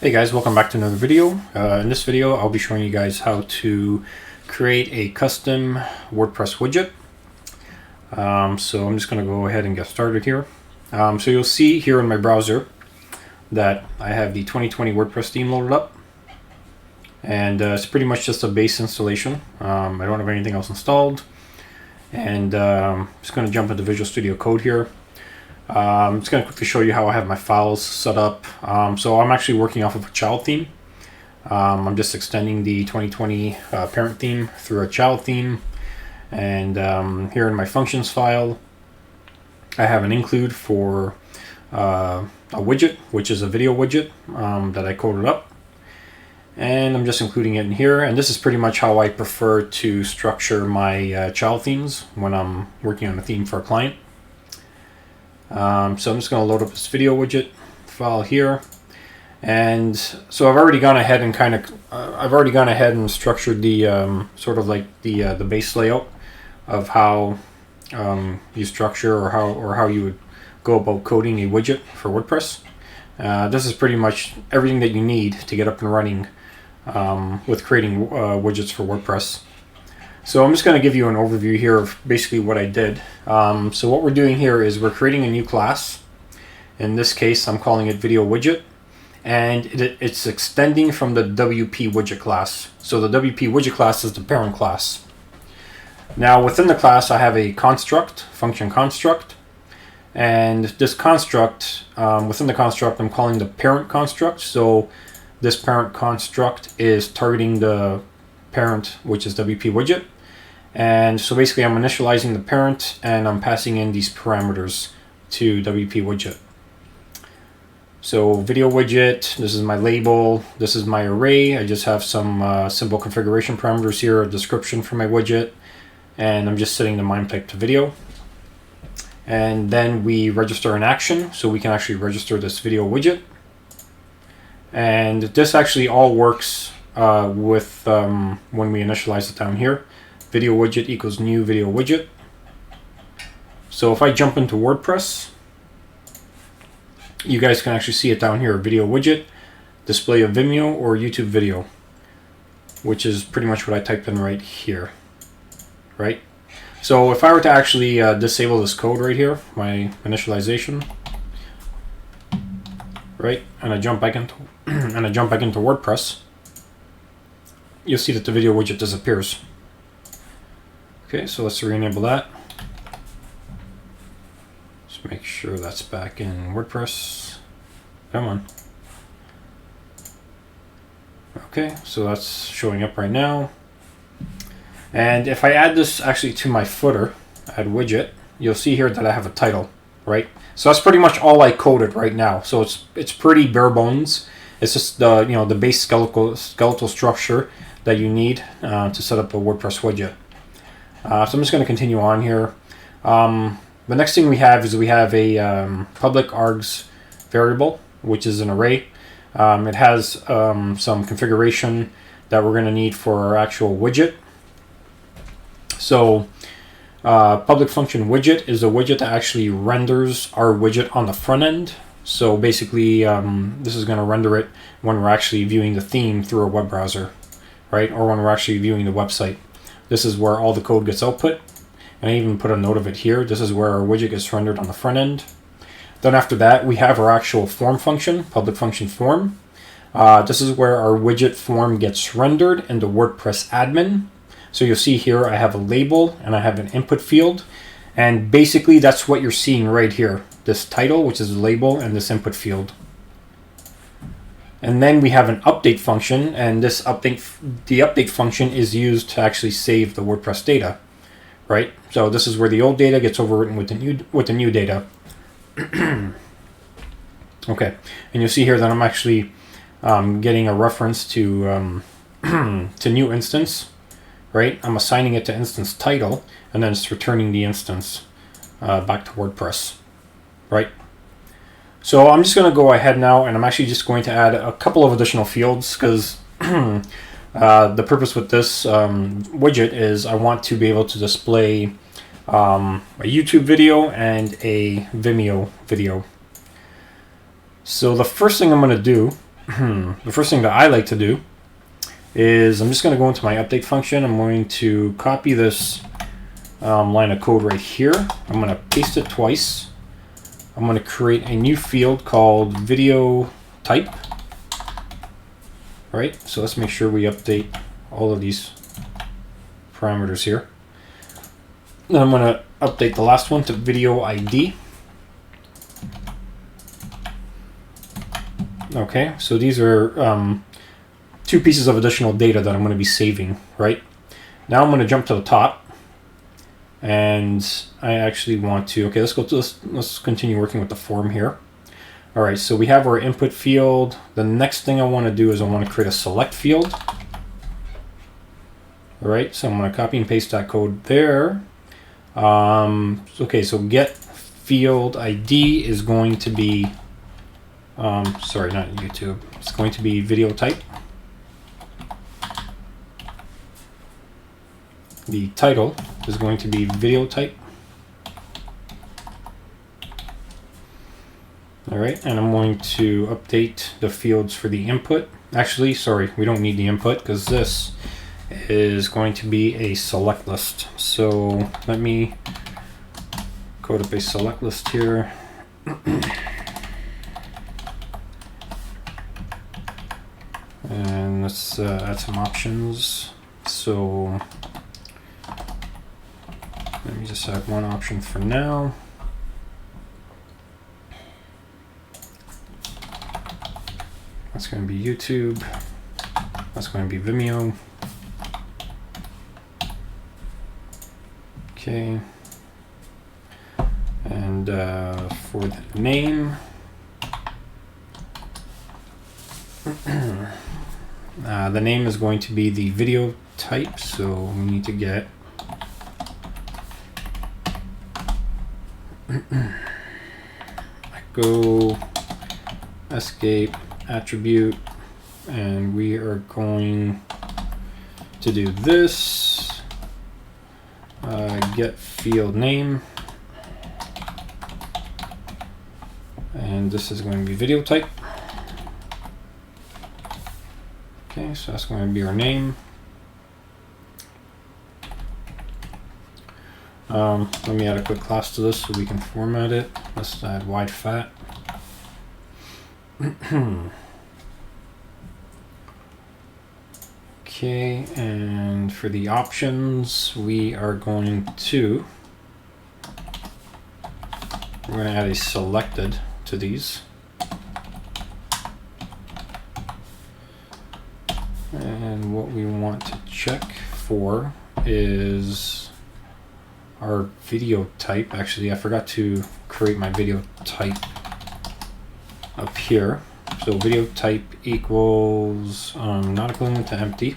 Hey guys, welcome back to another video. In this video, I'll be showing you guys how to create a custom WordPress widget. So I'm just going to go ahead and get started here. So you'll see here in my browser that I have the 2020 WordPress theme loaded up. And it's pretty much just a base installation. I don't have anything else installed. And I'm just going to jump into Visual Studio Code here. I'm just going to quickly show you how I have my files set up. So I'm actually working off of a child theme. I'm just extending the 2020 parent theme through a child theme. And here in my functions file, I have an include for a widget, which is a video widget that I coded up. And I'm just including it in here. And this is pretty much how I prefer to structure my child themes when I'm working on a theme for a client. So I'm just going to load up this video widget file here, and so I've already gone ahead and structured the sort of like the base layout of how you structure or how you would go about coding a widget for WordPress. This is pretty much everything that you need to get up and running with creating widgets for WordPress. So I'm just going to give you an overview here of basically what I did. So what we're doing here is we're creating a new class. In this case, I'm calling it Video Widget, and it's extending from the WP Widget class. So the WP Widget class is the parent class. Now within the class, I have a construct, function construct, and this construct, within the construct, I'm calling the parent construct. So this parent construct is targeting the parent, which is WP Widget. And so basically I'm initializing the parent and I'm passing in these parameters to WP Widget. So video widget, this is my label, this is my array. I just have some simple configuration parameters here, a description for my widget, and I'm just setting the MIME type to video. And then we register an action, so we can actually register this video widget. And this actually all works with when we initialize it down here. Video widget equals new video widget. So if I jump into WordPress, you guys can actually see it down here, video widget, display a Vimeo or YouTube video, which is pretty much what I typed in right here, right? So if I were to actually disable this code right here, my initialization, right, and I jump back into WordPress, you'll see that the video widget disappears. Okay, so let's re-enable that. Just make sure that's back in WordPress. Come on. Okay, so that's showing up right now. And if I add this actually to my footer, add widget, you'll see here that I have a title, right? So that's pretty much all I coded right now. So it's pretty bare bones. It's just the the base skeletal structure that you need to set up a WordPress widget. So I'm just going to continue on here. The next thing we have is a public args variable, which is an array. It has some configuration that we're going to need for our actual widget. So public function widget is a widget that actually renders our widget on the front end. So basically, this is going to render it when we're actually viewing the theme through a web browser, right? Or when we're actually viewing the website. This is where all the code gets output. And I even put a note of it here. This is where our widget gets rendered on the front end. Then after that, we have our actual form function, public function form. This is where our widget form gets rendered in the WordPress admin. So you'll see here I have a label and I have an input field. And basically that's what you're seeing right here. This title, which is the label, and this input field. And then we have an update function, and the update function is used to actually save the WordPress data, right? So this is where the old data gets overwritten with the new data. Okay, and you'll see here that I'm actually getting a reference to to new instance, right? I'm assigning it to instance title, and then it's returning the instance back to WordPress, right? So I'm just going to go ahead now, and I'm actually just going to add a couple of additional fields because the purpose with this widget is I want to be able to display a YouTube video and a Vimeo video. So the first thing I'm going to do the first thing that I like to do is I'm just going to go into my update function. I'm going to copy this line of code right here. I'm going to paste it twice. I'm going to create a new field called video type. Right, so let's make sure we update all of these parameters here. Then I'm going to update the last one to video ID. Okay, so these are two pieces of additional data that I'm going to be saving, right? Now I'm going to jump to the top, and I actually want to, okay, let's continue working with the form here. All right, so we have our input field. The next thing I want to do is I want to create a select field. All right, so I'm going to copy and paste that code there. Okay, so get field ID is going to be, sorry, not YouTube. It's going to be video type. The title is going to be video type. All right, and I'm going to update the fields for the input. Actually, sorry, we don't need the input because this is going to be a select list. So let me code up a select list here. And let's add some options. So let me just add one option for now. That's going to be YouTube. That's going to be Vimeo. Okay. And for the name, the name is going to be the video type. So we need to get echo escape attribute, and we are going to do this, get field name, and this is going to be video type. Okay, so that's going to be our name. Let me add a quick class to this so we can format it. Let's add wide fat. Okay, and for the options, we're going to add a selected to these. And what we want to check for is our video type. Actually, I forgot to create my video type up here. So video type equals not equivalent to empty.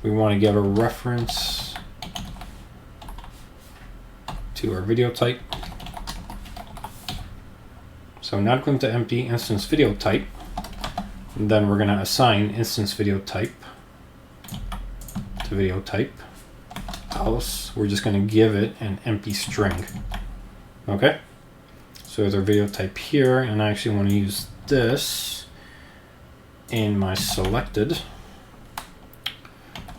We want to give a reference to our video type. So not equivalent to empty instance video type. And then we're going to assign instance video type to video type. Else, we're just going to give it an empty string. Okay. So there's our video type here, and I actually want to use this in my selected,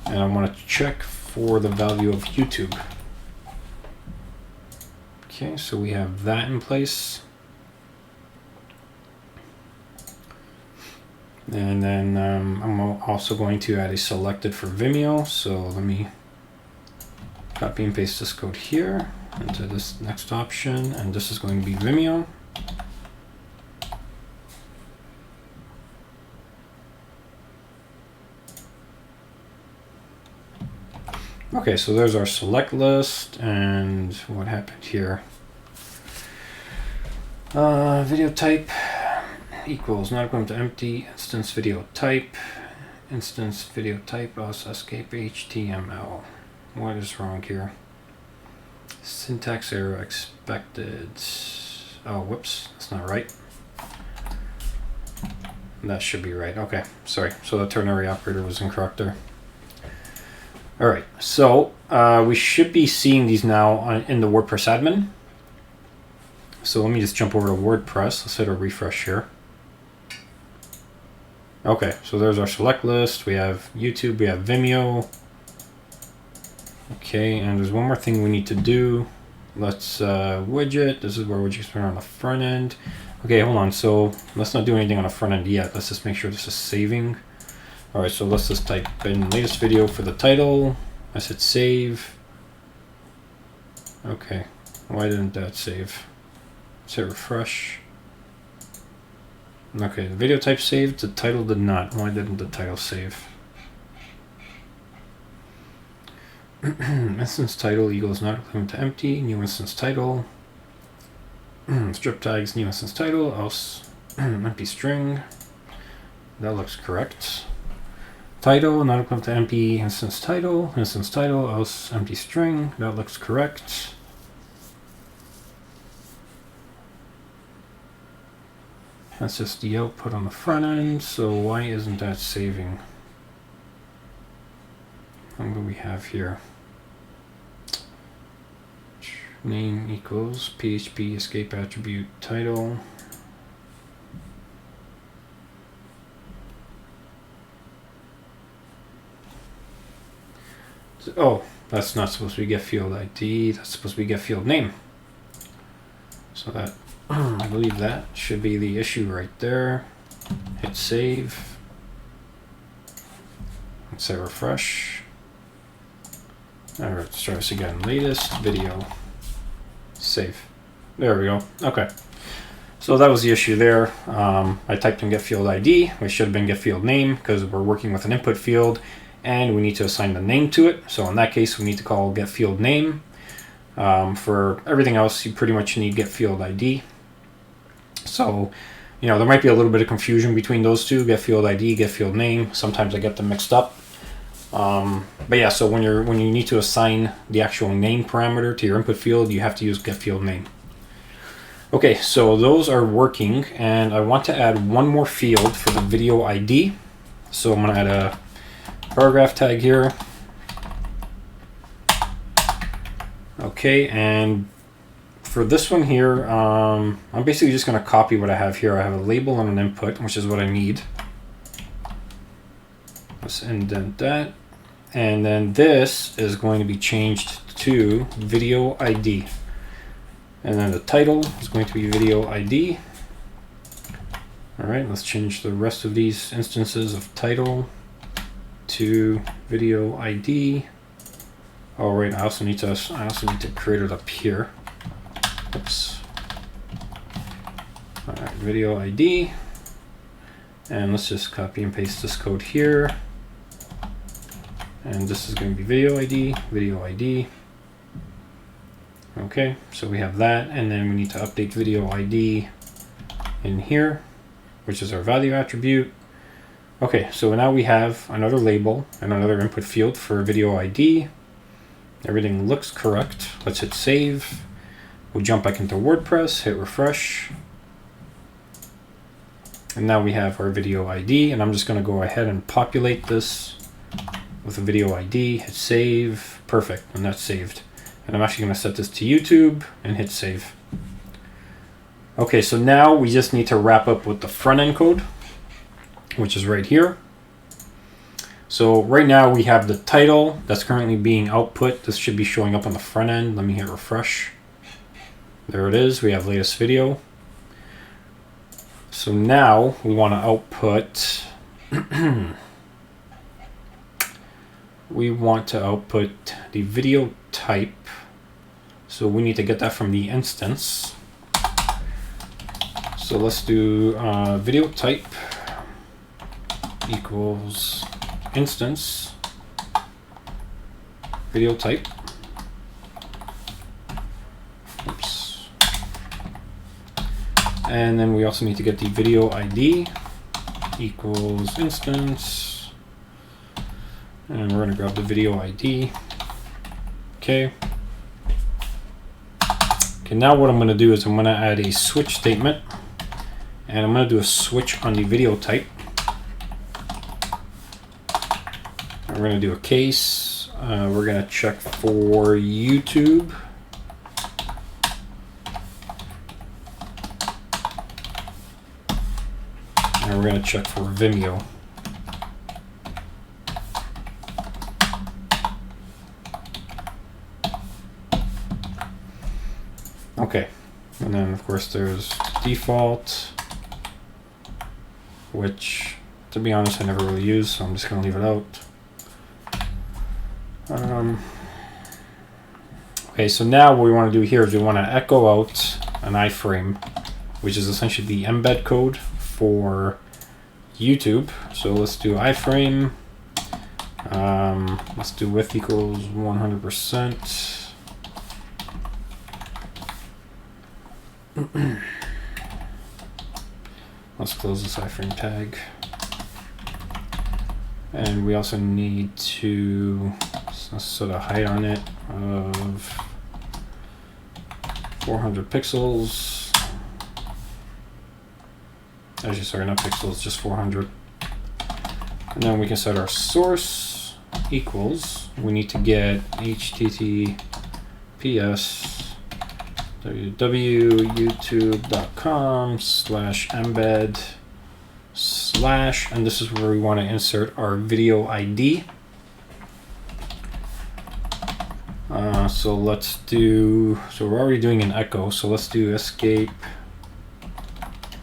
and I want to check for the value of YouTube. Okay, so we have that in place. And then I'm also going to add a selected for Vimeo. So let me copy and paste this code here into this next option, and this is going to be Vimeo. Okay, so there's our select list, and what happened here? Video type equals not equivalent to empty instance video type also escape HTML. What is wrong here? Syntax error expected. Oh, whoops, that's not right. That should be right. Okay, sorry. So the ternary operator was incorrect there. All right, so we should be seeing these now in the WordPress admin. So let me just jump over to WordPress. Let's hit a refresh here. Okay, so there's our select list. We have YouTube, we have Vimeo. Okay, and there's one more thing we need to do. Let's widget. This is where widgets are on the front end. Okay, hold on. So let's not do anything on the front end yet. Let's just make sure this is saving. All right, so let's just type in latest video for the title. I hit save. Okay, why didn't that save? Let's hit refresh. Okay, the video type saved, the title did not. Why didn't the title save? Instance title equals not equivalent to empty, new instance title. Strip tags, new instance title, else empty string. That looks correct. Title, not equivalent to empty, instance title, else empty string. That looks correct. That's just the output on the front end, so why isn't that saving? What do we have here? Name equals PHP escape attribute title. Oh, that's not supposed to be get field ID, that's supposed to be get field name. So that, I believe that should be the issue right there. Hit save. Let's say refresh. All right, let's try this again. Latest video. Save. There we go. Okay. So that was the issue there. I typed in get field ID, which should have been get field name because we're working with an input field and we need to assign the name to it. So in that case, we need to call get field name. For everything else, you pretty much need get field ID. So, you know, there might be a little bit of confusion between those two, get field ID, get field name. Sometimes I get them mixed up. But yeah, so when you need to assign the actual name parameter to your input field, you have to use get field name. Okay, so those are working, and I want to add one more field for the video ID. So I'm going to add a paragraph tag here. Okay, and for this one here, I'm basically just going to copy what I have here. I have a label and an input, which is what I need. Let's indent that. And then this is going to be changed to video ID. And then the title is going to be video ID. All right, let's change the rest of these instances of title to video ID. Oh, right, I also need to create it up here. Oops. All right, video ID. And let's just copy and paste this code here. And this is going to be video ID. Okay, so we have that, and then we need to update video ID in here, which is our value attribute. Okay, so now we have another label and another input field for video ID. Everything looks correct. Let's hit save. We'll jump back into WordPress, hit refresh. And now we have our video ID, and I'm just going to go ahead and populate this with a video ID, hit save, perfect, and that's saved. And I'm actually going to set this to YouTube and hit save. Okay, so now we just need to wrap up with the front end code, which is right here. So right now we have the title that's currently being output. This should be showing up on the front end. Let me hit refresh. There it is. We have latest video. So now we want to output we want to output the video type. So we need to get that from the instance. So let's do video type equals instance video type. Oops. And then we also need to get the video ID equals instance. And we're going to grab the video ID. Okay. Okay, now what I'm going to do is I'm going to add a switch statement. And I'm going to do a switch on the video type. We're going to do a case. We're going to check for YouTube. And and we're going to check for Vimeo. Okay, and then of course there's default, which to be honest I never really use, so I'm just going to leave it out. Okay, so now what we want to do here is we want to echo out an iframe, which is essentially the embed code for YouTube. So let's do iframe. Let's do width equals 100%. Let's close this iframe tag. And we also need to set a height on it of 400 pixels. Actually, sorry, not pixels, just 400. And then we can set our source equals. We need to get https www.youtube.com/embed/ and this is where we want to insert our video ID. So let's do, so we're already doing an echo, so let's do escape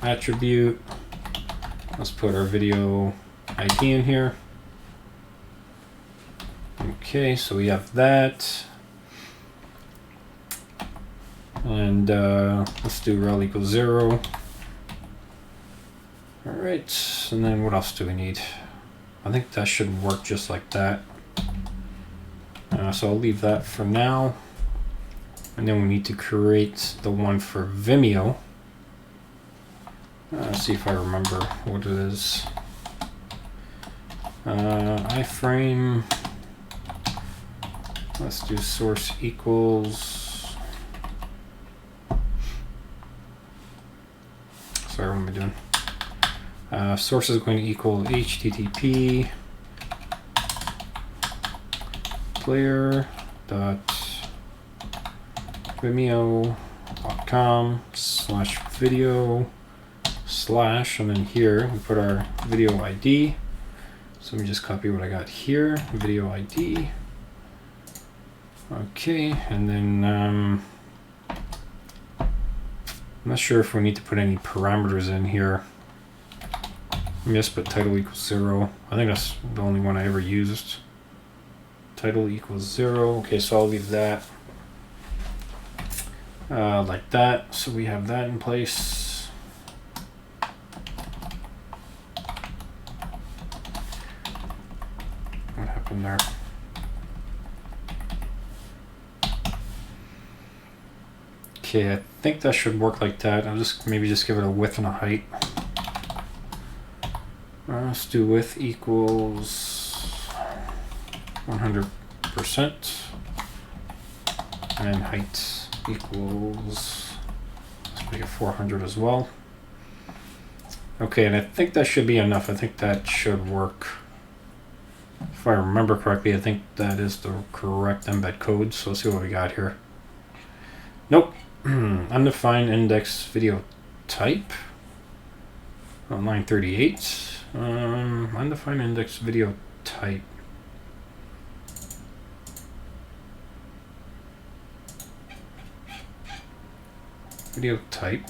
attribute. Let's put our video ID in here. Okay, so we have that. And let's do rel equals 0. All right, and then what else do we need? I think that should work just like that. So I'll leave that for now. And then we need to create the one for Vimeo. Let's see if I remember what it is. iframe. Let's do source equals. Sorry, what am I doing? Source is going to equal http player.vimeo.com/video/ and then here we put our video ID. So let me just copy what I got here, video ID. Okay, and then I'm not sure if we need to put any parameters in here. Let me just put title equals 0. I think that's the only one I ever used. Title equals 0. Okay, so I'll leave that like that. So we have that in place. What happened there? Okay, I think that should work like that. I'll just maybe just give it a width and a height. Let's do width equals 100% and height equals, let's make it 400 as well. Okay, and I think that should be enough. I think that should work. If I remember correctly, I think that is the correct embed code. So let's see what we got here. Nope. Undefined index video type on line 38. Undefined index video type. Video type.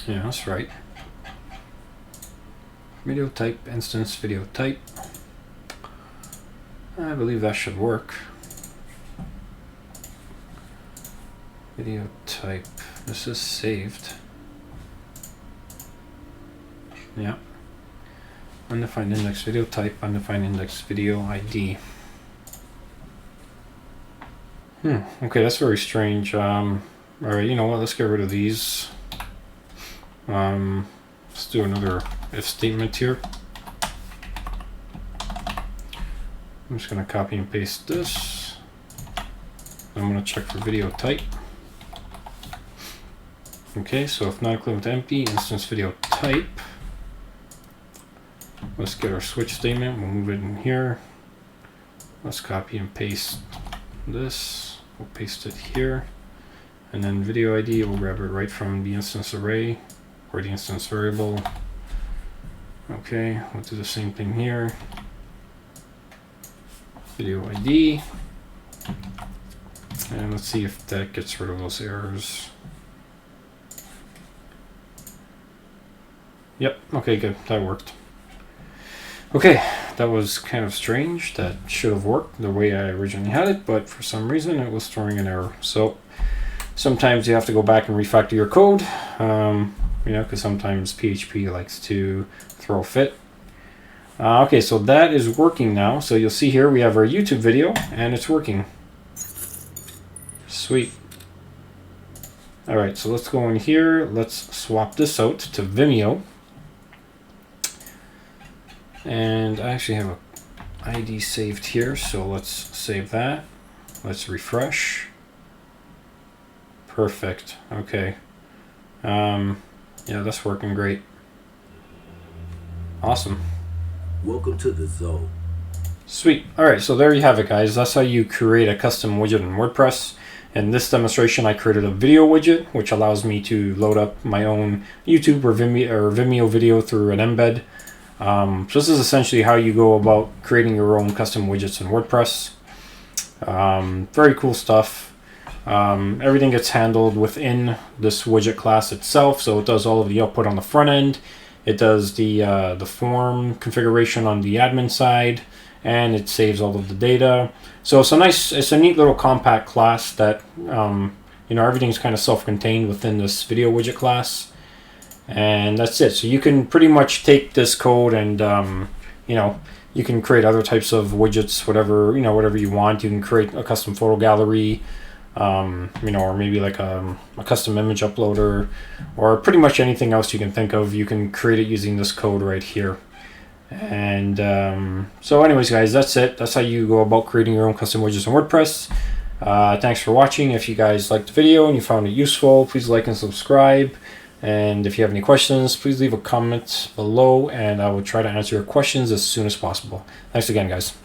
Yeah, that's right. Video type, instance video type. I believe that should work. Video type. This is saved. Yeah. Undefined index video type, undefined index video ID. Okay, that's very strange. All right, you know what? Let's get rid of these. Let's do another if statement here. I'm just going to copy and paste this. I'm going to check for video type. Okay, so if not equivalent to empty, instance video type. Let's get our switch statement. We'll move it in here. Let's copy and paste this. We'll paste it here. And then video ID, we'll grab it right from the instance array or the instance variable. Okay, we'll do the same thing here. Video ID. And let's see if that gets rid of those errors. Yep, okay, good, that worked. Okay, that was kind of strange. That should have worked the way I originally had it, but for some reason it was throwing an error. So sometimes you have to go back and refactor your code, you know, because sometimes PHP likes to throw a fit. Okay, so that is working now. So you'll see here we have our YouTube video and it's working. Sweet. All right, so let's go in here. Let's swap this out to Vimeo. And I actually have an ID saved here, so let's save that. Let's refresh. Perfect. Okay. Yeah, that's working great. Awesome. Welcome to the zone. Sweet. All right, so there you have it, guys. That's how you create a custom widget in WordPress. In this demonstration, I created a video widget, which allows me to load up my own YouTube or Vimeo video through an embed. So this is essentially how you go about creating your own custom widgets in WordPress. Very cool stuff. Everything gets handled within this widget class itself. So it does all of the output on the front end. It does the form configuration on the admin side, and it saves all of the data. So it's a neat little compact class that, you know, everything's kind of self-contained within this video widget class. And that's it. So you can pretty much take this code and, you know, you can create other types of widgets, whatever you want. You can create a custom photo gallery, you know, or maybe like a custom image uploader, or pretty much anything else you can think of. You can create it using this code right here. And so anyways, guys, that's it. That's how you go about creating your own custom widgets in WordPress. Thanks for watching. If you guys liked the video and you found it useful, please like and subscribe. And if you have any questions, please leave a comment below and I will try to answer your questions as soon as possible. Thanks again, guys.